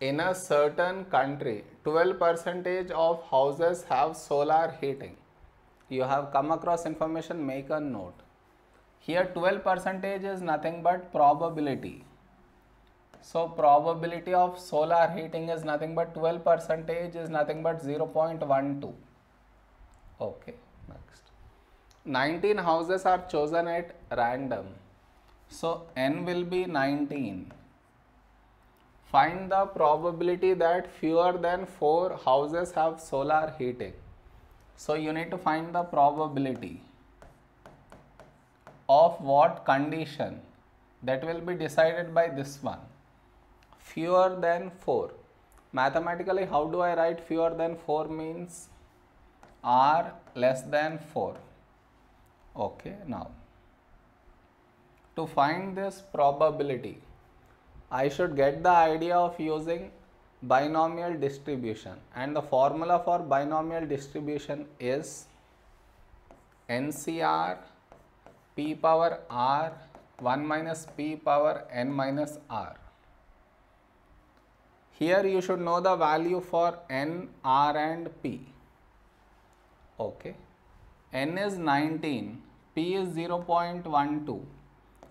In a certain country 12% of houses have solar heating. You have come across information, make a note. Here 12% is nothing but probability. So probability of solar heating is nothing but 12% is nothing but 0.12. Okay, next. 19 houses are chosen at random. So n will be 19. Find the probability that fewer than 4 houses have solar heating. So you need to find the probability of what condition, that will be decided by this one. Fewer than 4. Mathematically, how do I write fewer than 4 means r less than 4. Okay, now to find this probability, I should get the idea of using binomial distribution, and the formula for binomial distribution is NCR p power r 1 minus p power n minus r. Here you should know the value for n, r and p. Okay, n is 19, p is 0.12.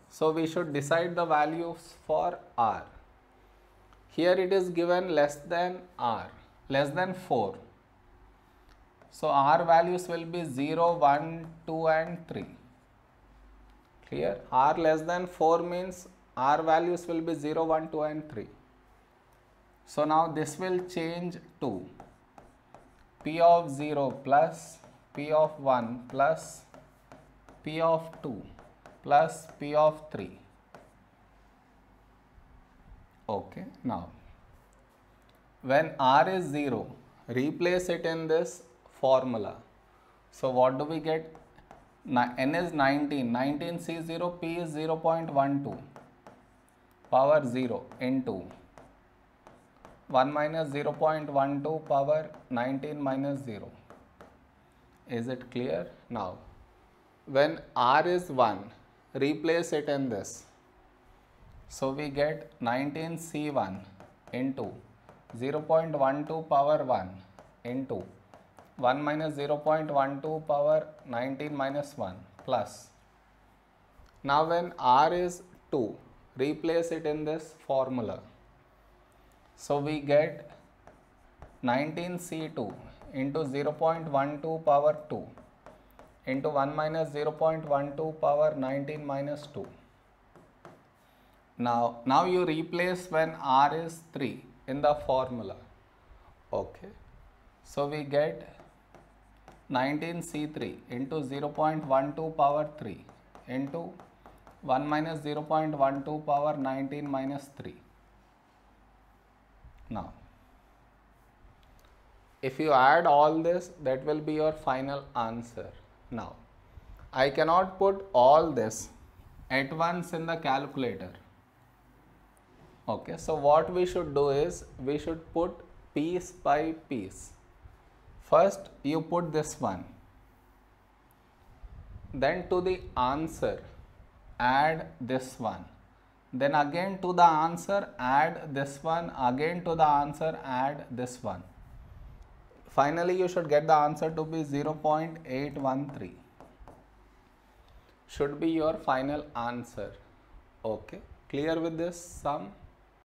So we should decide the values for r. Here it is given less than r, less than 4. So r values will be 0, 1, 2 and 3. Clear? R less than 4 means r values will be 0, 1, 2 and 3. So now this will change to p of 0 plus p of 1 plus p of 2 plus p of 3. Okay, now when r is 0, replace it in this formula. So what do we get? N is 19, 19 C0, p is 0.12 power 0 into 1 minus 0.12 power 19 minus 0. Is it clear? Now when r is 1, replace it in this. So we get 19 C1 into 0.12 power 1 into 1 minus 0.12 power 19 minus 1 plus. Now when r is 2, replace it in this formula. So we get 19 C2 into 0.12 power 2 into 1 minus 0.12 power 19 minus 2. Now you replace when r is 3 in the formula. Okay, so we get 19C3 into 0.12 power 3 into 1 minus 0.12 power 19 minus 3. Now if you add all this, that will be your final answer. Now I cannot put all this at once in the calculator. Okay, so what we should do is we should put piece by piece. First you put this one, then to the answer add this one, then again to the answer add this one, again to the answer add this one. Finally you should get the answer to be 0.813. Should be your final answer. Okay, clear with this sum?